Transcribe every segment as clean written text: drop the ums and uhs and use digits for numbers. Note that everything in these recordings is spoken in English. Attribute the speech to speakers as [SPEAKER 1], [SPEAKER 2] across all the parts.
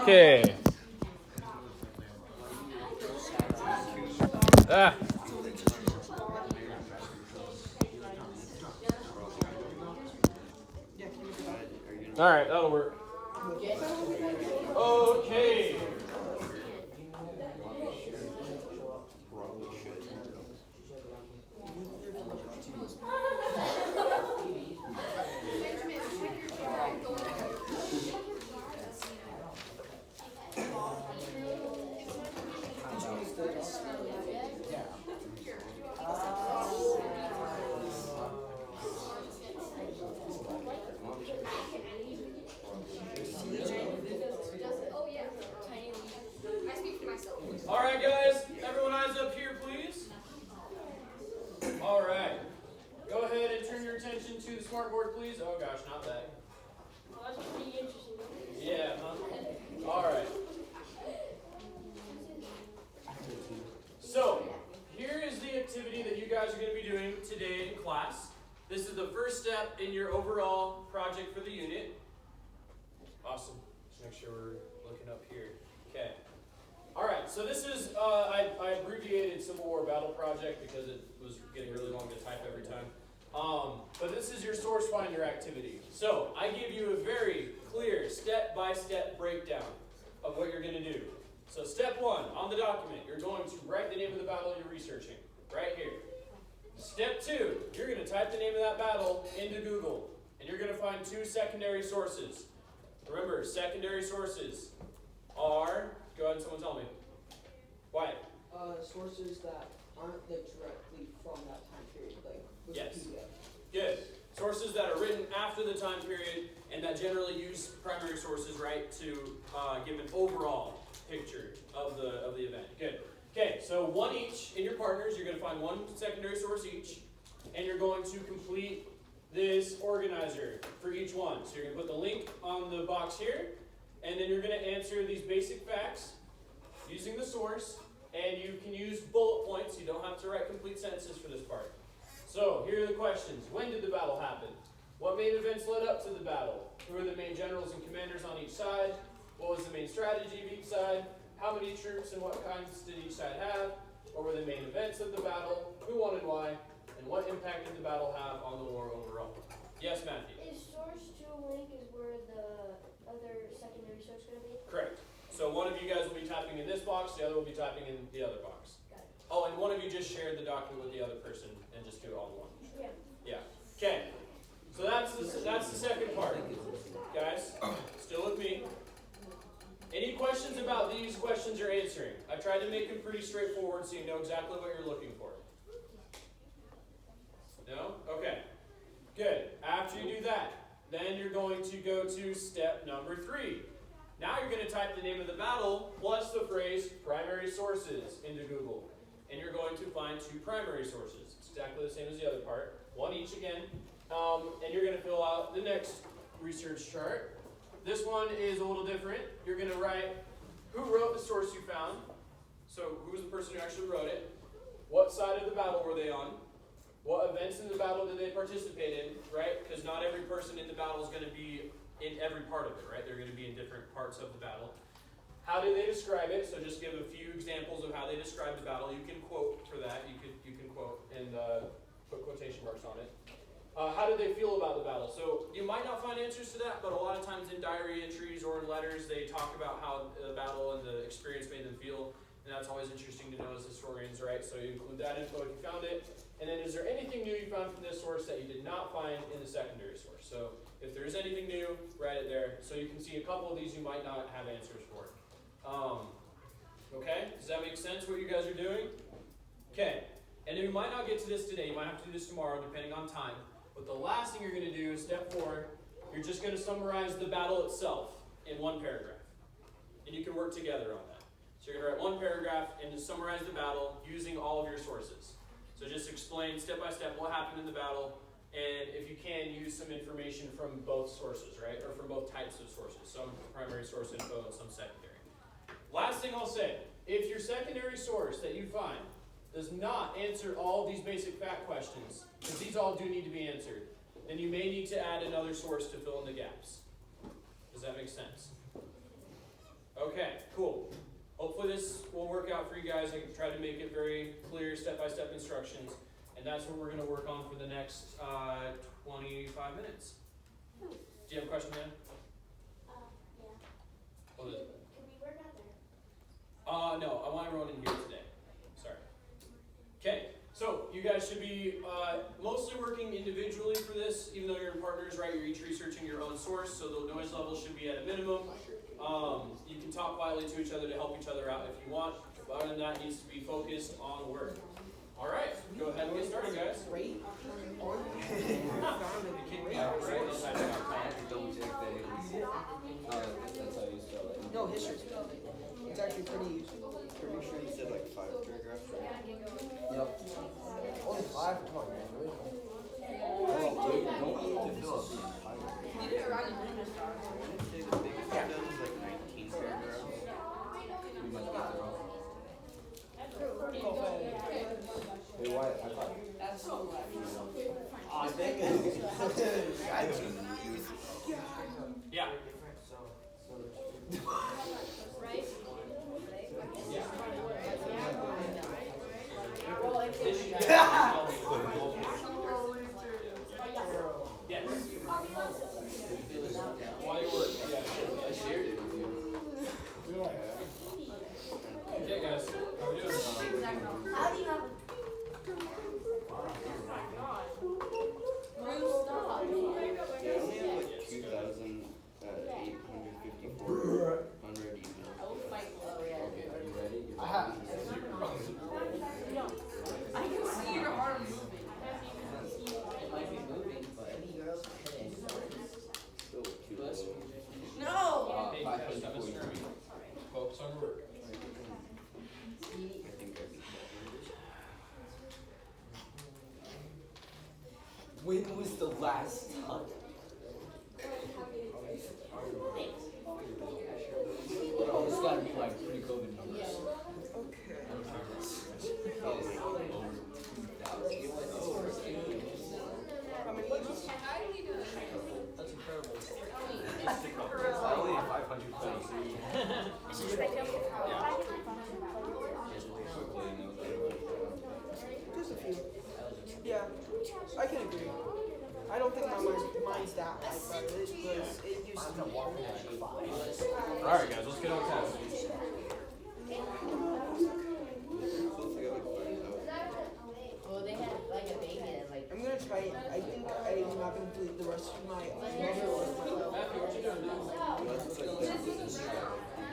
[SPEAKER 1] Okay. Ah. All right, that'll work. Okay. All right, guys. Everyone eyes up here, please. All right. Go ahead and turn your attention to the smartboard, please. Oh, gosh, not that.
[SPEAKER 2] Oh, that's pretty interesting.
[SPEAKER 1] Yeah, huh? All right. So, here is the activity that you guys are going to be doing today in class. This is the first step in your overall project for the unit. Awesome. Just make sure we're looking up here. Okay. All right, so this is, I abbreviated Civil War Battle Project because it was getting really long to type every time. But this is your source finder activity. So, I give you a very clear step-by-step breakdown of what you're going to do. So, step one, on the document, you're going to write the name of the battle you're researching, right here. Step two, you're going to type the name of that battle into Google, and you're going to find two secondary sources. Remember, secondary sources are, go ahead and someone tell me. Wyatt.
[SPEAKER 3] Sources that aren't like directly from that time period, like Wikipedia.
[SPEAKER 1] Yes. Good. Sources that are written after the time period and that generally use primary sources, right, to give an overall picture of the event. Good. Okay, so one each in your partners. You're going to find one secondary source each, and you're going to complete this organizer for each one. So you're going to put the link on the box here, and then you're going to answer these basic facts using the source, and you can use bullet points. You don't have to write complete sentences for this part. So here are the questions. When did the battle happen? What main events led up to the battle? Who were the main generals and commanders on each side? What was the main strategy of each side? How many troops and what kinds did each side have? What were the main events of the battle? Who won and why? And what impact did the battle have on the war overall? Yes, Matthew?
[SPEAKER 2] Is source to link is where the other secondary source going to be?
[SPEAKER 1] Correct. So one of you guys will be typing in this box, the other will be typing in the other box.
[SPEAKER 2] Got it.
[SPEAKER 1] Oh, and one of you just shared the document with the other person and just do it all in one.
[SPEAKER 2] Yeah.
[SPEAKER 1] Yeah. Okay. So that's the second part. Guys, still with me? Any questions about these questions you're answering? I tried to make them pretty straightforward so you know exactly what you're looking for. No? Okay. Good. After you do that, then you're going to go to step number 3. Now you're going to type the name of the battle plus the phrase primary sources into Google. And you're going to find 2 primary sources. It's exactly the same as the other part. One each again. And you're going to fill out the next research chart. This one is a little different. You're going to write who wrote the source you found. So who was the person who actually wrote it? What side of the battle were they on? What events in the battle did they participate in, right? Because not every person in the battle is going to be in every part of it, right? They're going to be in different parts of the battle. How did they describe it? So just give a few examples of how they described the battle. You can quote for that. You can quote and put quotation marks on it. How did they feel about the battle? So you might not find answers to that, but a lot of times in diary entries or in letters, they talk about how the battle and the experience made them feel. And that's always interesting to know as historians, right? So you include that info if you found it. And then is there anything new you found from this source that you did not find in the secondary source? So if there is anything new, write it there. So you can see a couple of these you might not have answers for. Okay, does that make sense what you guys are doing? Okay, and you might not get to this today. You might have to do this tomorrow depending on time. But the last thing you're going to do is step 4. You're just going to summarize the battle itself in one paragraph. And you can work together on that. So you're going to write one paragraph and just summarize the battle using all of your sources. So just explain step by step what happened in the battle, and if you can, use some information from both sources, right? Or from both types of sources, some primary source info and some secondary. Last thing I'll say, if your secondary source that you find does not answer all these basic fact questions, because these all do need to be answered, then you may need to add another source to fill in the gaps. Does that make sense? cool. Hopefully this will work out for you guys. I can try to make it very clear, step-by-step instructions. And that's what we're going to work on for the next 25 minutes. Do you have a question, man?
[SPEAKER 2] Yeah.
[SPEAKER 1] What is it?
[SPEAKER 2] Could we work out there?
[SPEAKER 1] No, I want everyone in here today. Sorry. Okay, so you guys should be mostly working individually for this, even though you're in partners, right? You're each researching your own source, so the noise level should be at a minimum. You can talk quietly to each other to help each other out if you want, but other than that, it needs to be focused on work. All right, go ahead and get started, guys.
[SPEAKER 3] Great. No, history. It's actually pretty useful.
[SPEAKER 4] Pretty sure you said like 5 paragraphs, right?
[SPEAKER 5] Yep. Only 5? Come on, man. Really?
[SPEAKER 4] Dude, don't need to fill up the entire.
[SPEAKER 3] You did it right in the start.
[SPEAKER 4] I'd say the biggest I've done is like 19 paragraphs.
[SPEAKER 5] We might get there all. Hey, Wyatt, high five.
[SPEAKER 3] That's so loud.
[SPEAKER 5] Aw, dang it.
[SPEAKER 1] Yeah.
[SPEAKER 2] Right?
[SPEAKER 1] Yeah. Yes. While you work, yeah.
[SPEAKER 5] I shared it with you.
[SPEAKER 1] Okay, guys. How are we doing?
[SPEAKER 2] How do you have
[SPEAKER 4] Yeah, I only have like 2,854 unread emails.
[SPEAKER 5] Okay, are you ready?
[SPEAKER 3] I have. I can see your arm moving.
[SPEAKER 5] It might be moving, but
[SPEAKER 4] Still 2,000.
[SPEAKER 3] No!
[SPEAKER 1] Hey, guys, have a screaming. Focus on work.
[SPEAKER 4] I think I beat
[SPEAKER 5] when was the last time? Oh, this gotta be like pre-COVID numbers. That's incredible. I only have 500 points.
[SPEAKER 3] Just a few. Yeah, I can agree. I don't think mine's that high, but it used to be.
[SPEAKER 1] Alright, guys, let's get on task.
[SPEAKER 4] Supposed to get like 5,000.
[SPEAKER 6] Well, they had like a baby and like.
[SPEAKER 3] I'm gonna try it. I think I'm not gonna complete the rest of my
[SPEAKER 1] Matthew, what you doing now?
[SPEAKER 4] That's like this.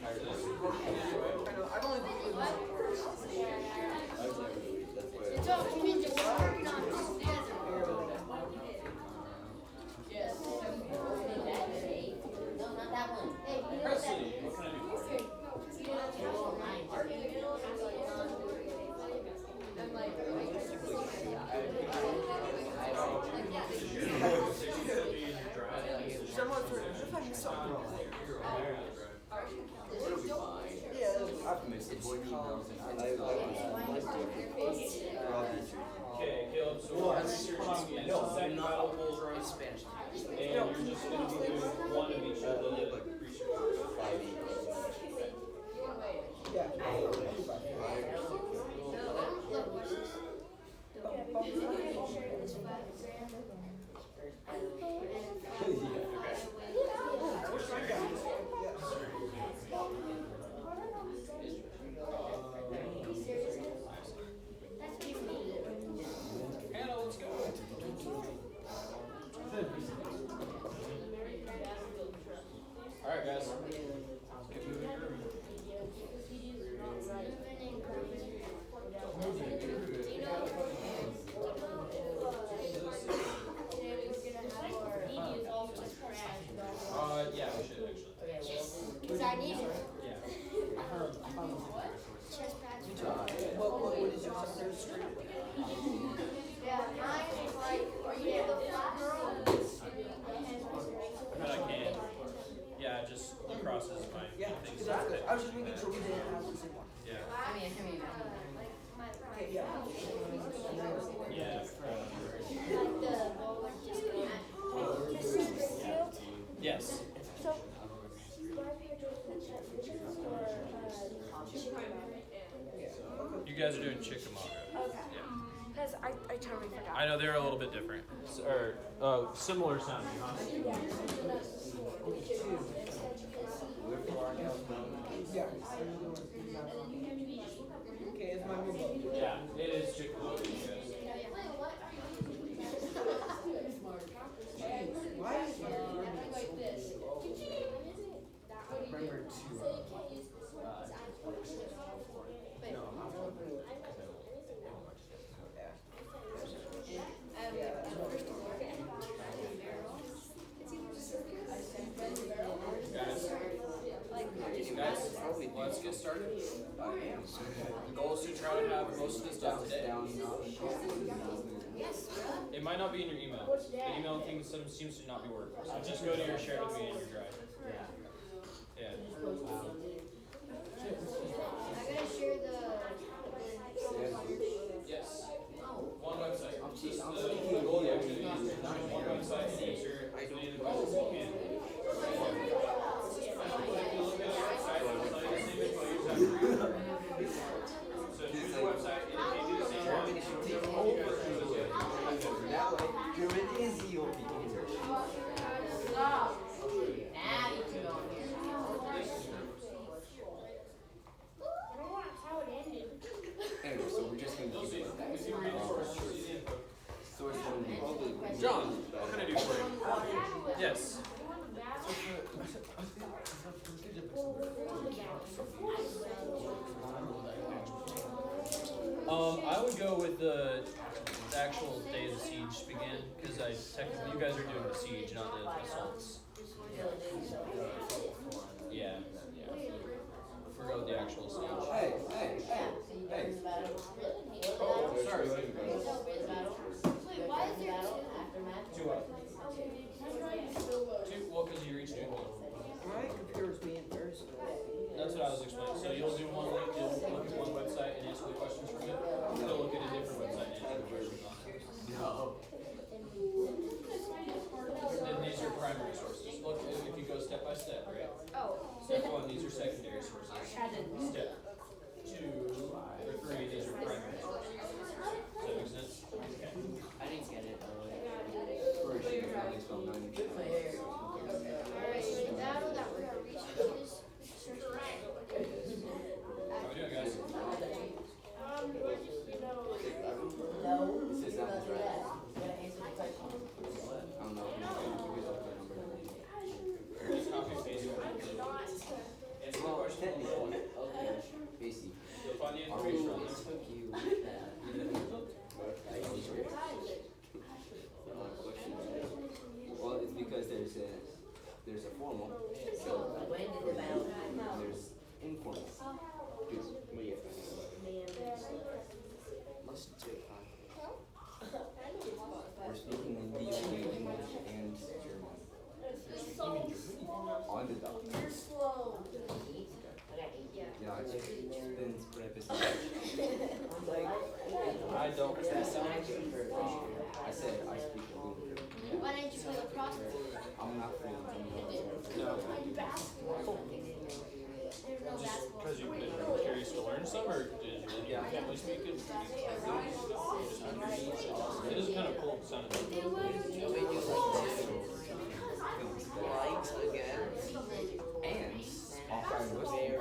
[SPEAKER 3] I know, I've only completed one.
[SPEAKER 4] I was like, that's why
[SPEAKER 2] It's all you need to work on together.
[SPEAKER 6] Yes. No, not that one.
[SPEAKER 1] Presley, what can I do for you?
[SPEAKER 3] Someone for if I miss something.
[SPEAKER 4] it'll be fine.
[SPEAKER 3] Yeah,
[SPEAKER 5] I've missed it. Boy, emails and
[SPEAKER 4] I was for all these.
[SPEAKER 1] Okay, Caleb, so we're researching the second battle polls right?
[SPEAKER 5] Spanish.
[SPEAKER 1] And you're just going to be doing one of each of the researchers.
[SPEAKER 4] 5 emails.
[SPEAKER 3] yeah.
[SPEAKER 1] Hannah, let's go. Alright, guys. Yeah, we should actually.
[SPEAKER 2] Because I need it.
[SPEAKER 1] Yeah.
[SPEAKER 2] Chest pads.
[SPEAKER 3] What is your secondary street?
[SPEAKER 2] Yeah, mine is like, yeah, the flat girl.
[SPEAKER 1] But I can. Yeah, just lacrosse is my
[SPEAKER 3] Yeah,
[SPEAKER 1] thing.
[SPEAKER 3] because that's good. I was just making sure we didn't have the same one.
[SPEAKER 1] Yeah.
[SPEAKER 6] I mean.
[SPEAKER 3] Okay, yeah.
[SPEAKER 1] Yeah.
[SPEAKER 2] Like the ball just go.
[SPEAKER 1] Yes.
[SPEAKER 2] So, my pictures, which or
[SPEAKER 1] guys are doing Chickamauga.
[SPEAKER 7] Okay. Because I totally forgot.
[SPEAKER 1] I know they're a little bit different, or similar sounding, huh?
[SPEAKER 3] Yeah. Okay, it's my move.
[SPEAKER 1] Yeah, it is Chickamauga, you guys.
[SPEAKER 3] Why is my
[SPEAKER 5] Remember to,
[SPEAKER 1] Guys, let's get started. The goal is to try to have most of this done today. It might not be in your email. The email thing seems to not be working. So just go to your share with me and your drive. Yeah.
[SPEAKER 2] I gotta share the.
[SPEAKER 1] Yes. One website. Just the goal you actually use. One website and answer as many of the questions you can. So choose your website and if you do the same one, you should take over.
[SPEAKER 5] that way, you're an easy OP.
[SPEAKER 6] Now you can go here.
[SPEAKER 5] Anyway, so we're just going to keep it like that. Source one,
[SPEAKER 1] John, what can I do for you? Yes. I would go with the actual day of the siege begin, because technically you guys are doing the siege, not the assaults. Yeah. If we go with the actual siege.
[SPEAKER 5] Hey.
[SPEAKER 1] Oh, sorry.
[SPEAKER 2] Wait, why is there two?
[SPEAKER 1] Two up. Two, well, because you're each doing one.
[SPEAKER 3] My computer's being very slow.
[SPEAKER 1] That's what I was explaining. So you'll do one link, you'll look at one website and answer the questions from it. You'll look at a different website and answer the questions on it.
[SPEAKER 5] No.
[SPEAKER 1] Then these are primary sources. Look, if you go step by step, right?
[SPEAKER 2] Oh.
[SPEAKER 1] Step one, these are secondary sources. Step two or three, these are primary sources. Does that make sense? Okay.
[SPEAKER 6] I didn't get it.
[SPEAKER 5] First, you can at least spell 90.
[SPEAKER 2] Alright, so the battle that we're gonna research
[SPEAKER 1] How we doing, guys?
[SPEAKER 6] No.
[SPEAKER 5] This is not
[SPEAKER 6] After
[SPEAKER 5] right.
[SPEAKER 6] that, you gotta answer the question.
[SPEAKER 5] I don't know. Give it up the number.
[SPEAKER 1] Just copy and paste it. Answer the
[SPEAKER 5] Well,
[SPEAKER 1] question.
[SPEAKER 5] technically, okay. Basically.
[SPEAKER 1] You'll find the
[SPEAKER 5] Our
[SPEAKER 1] information on
[SPEAKER 5] rule
[SPEAKER 1] this.
[SPEAKER 5] took you. Well, it's because there's a formal, so
[SPEAKER 6] When did the battle happen?
[SPEAKER 5] there's informal. Listen to it. We're speaking in DOK, English, and German. On the dot.
[SPEAKER 2] You're slow.
[SPEAKER 5] Yeah, it's been preface.
[SPEAKER 1] I don't.
[SPEAKER 5] I said I speak a little bit.
[SPEAKER 2] Why didn't you play the process?
[SPEAKER 5] I'm not fluent.
[SPEAKER 1] No.
[SPEAKER 2] There's no
[SPEAKER 1] Just
[SPEAKER 2] basketball.
[SPEAKER 1] because you've been curious to learn some, or did your family speak it? It is kind of cool sounding.
[SPEAKER 5] Light again. And I'll find what's the area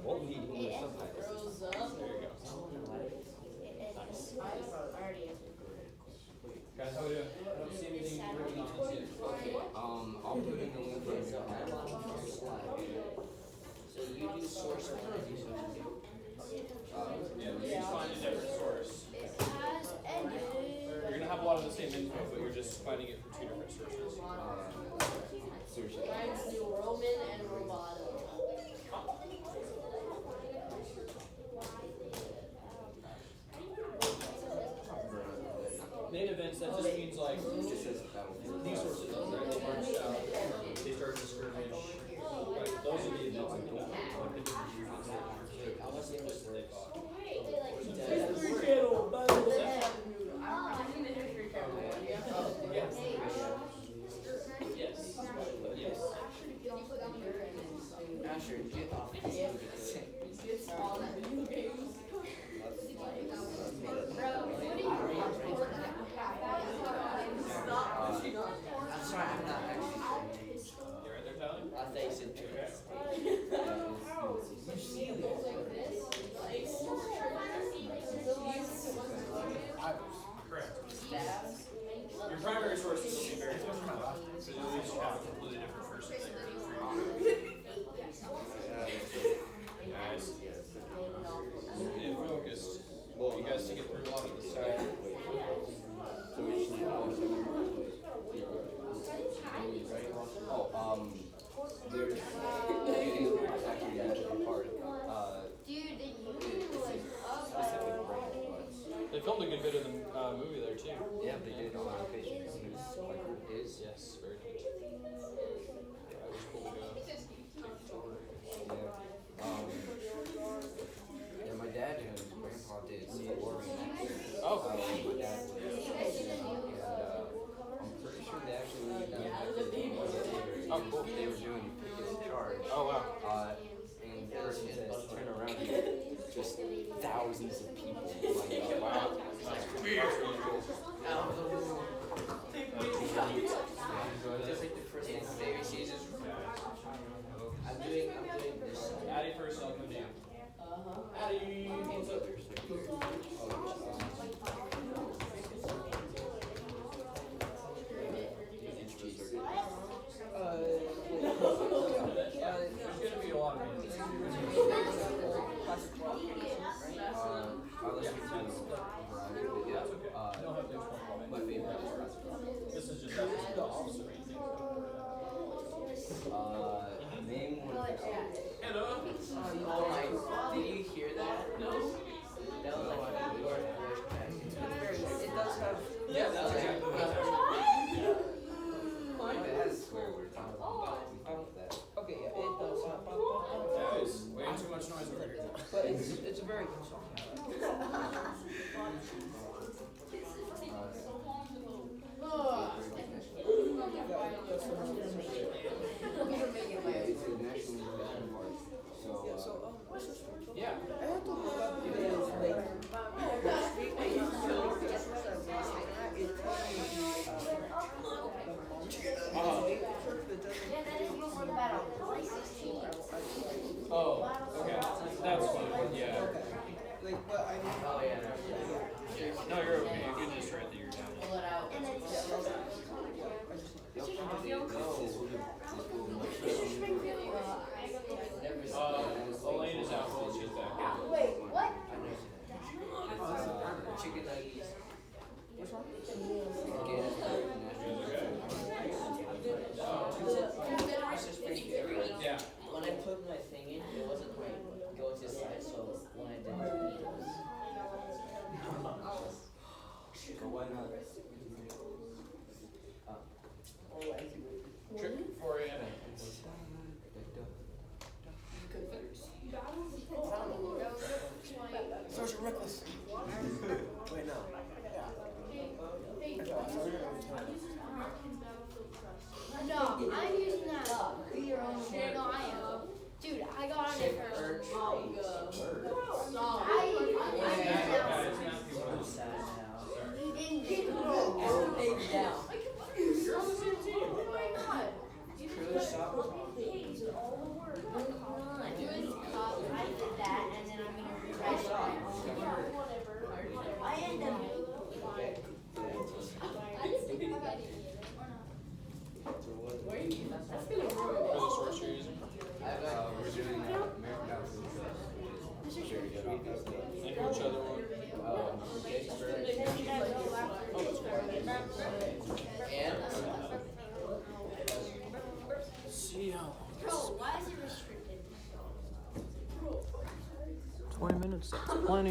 [SPEAKER 5] won't need English subtitles.
[SPEAKER 1] There you go. Guys, how we doing? I don't see anything written on this yet.
[SPEAKER 5] I'll put in the link for you.
[SPEAKER 6] So you do source one, I do source two.
[SPEAKER 1] Yeah, let's just find a different source. You're gonna have a lot of the same info, but you're just finding it from two different sources.
[SPEAKER 5] Search it.
[SPEAKER 6] Mine's do Roman and Roboto.
[SPEAKER 1] Main events, that just means like
[SPEAKER 5] It just says battlefield.
[SPEAKER 1] these sources, right? They marched out, they started to skirmish. Like, those are the events like the battle. Like the different units that are just they fought. Yes. Yes.
[SPEAKER 6] Asher, get off.
[SPEAKER 5] they said
[SPEAKER 1] Correct. Your primary sources will be very different. Because at least you have a completely different first and second and three. Guys, get focused. You guys to get through a lot of the stuff.
[SPEAKER 5] They're getting actually apart.
[SPEAKER 2] Dude, they usually like up.
[SPEAKER 1] They filmed a good bit of the movie there too.
[SPEAKER 5] Yeah, they did on location. It was like his.
[SPEAKER 1] Yes, very good. Yeah, it was cool to go.
[SPEAKER 5] Yeah, my dad and his grandpa did some war reenactment.
[SPEAKER 1] Oh.
[SPEAKER 5] My dad was, and I'm pretty sure they actually
[SPEAKER 1] Oh, cool.
[SPEAKER 5] they were doing previous charge.
[SPEAKER 1] Oh, wow.
[SPEAKER 5] And the person says, turn around and just thousands of people. Like, wow. That's really cool. Out of the room. Just like the first thing baby sees is I'm doing this.
[SPEAKER 1] Addie first, I'll come to you. Addie, what's up? There's going to be a lot of music.
[SPEAKER 5] I listen to my favorite.
[SPEAKER 1] This is just the officer.
[SPEAKER 5] Name one.
[SPEAKER 1] Hello.
[SPEAKER 5] Oh my! Did you hear that? No. That was like your voice crack.
[SPEAKER 3] It does have.
[SPEAKER 1] Yeah, that's exactly what happened.
[SPEAKER 5] It has swear words.
[SPEAKER 3] Okay, yeah, it does have.
[SPEAKER 1] Guys, way too much noise over here.
[SPEAKER 3] But it's a very good song.
[SPEAKER 1] Yeah.
[SPEAKER 3] I have to look up the like street like
[SPEAKER 1] Oh, okay. That's fine. Yeah.
[SPEAKER 3] like but I mean
[SPEAKER 5] Oh yeah.
[SPEAKER 1] No, you're okay. You can just write that you're down.
[SPEAKER 6] Pull it out.
[SPEAKER 1] Elaine is out. Well, she's back.
[SPEAKER 2] Wait, what?
[SPEAKER 5] Chicken nuggets.
[SPEAKER 1] Yeah.
[SPEAKER 6] When I put my thing in, it wasn't like go to side, so when I did it was.
[SPEAKER 5] Go why not?
[SPEAKER 1] Trick for you.
[SPEAKER 3] social reckless. Wait no.
[SPEAKER 2] No, I'm using that. Do your own. No, I am. Dude, I got on it first. You didn't get it.
[SPEAKER 6] Take down.
[SPEAKER 1] You're on the same team.
[SPEAKER 2] Oh my god. I did that, and then I'm gonna rewrite it. I end up.
[SPEAKER 6] That's gonna ruin
[SPEAKER 1] For the source you're using.
[SPEAKER 5] We're doing American House.
[SPEAKER 1] And which other one?
[SPEAKER 6] And
[SPEAKER 1] See how.
[SPEAKER 2] Bro, why is it restricted?
[SPEAKER 1] 20 minutes. That's plenty.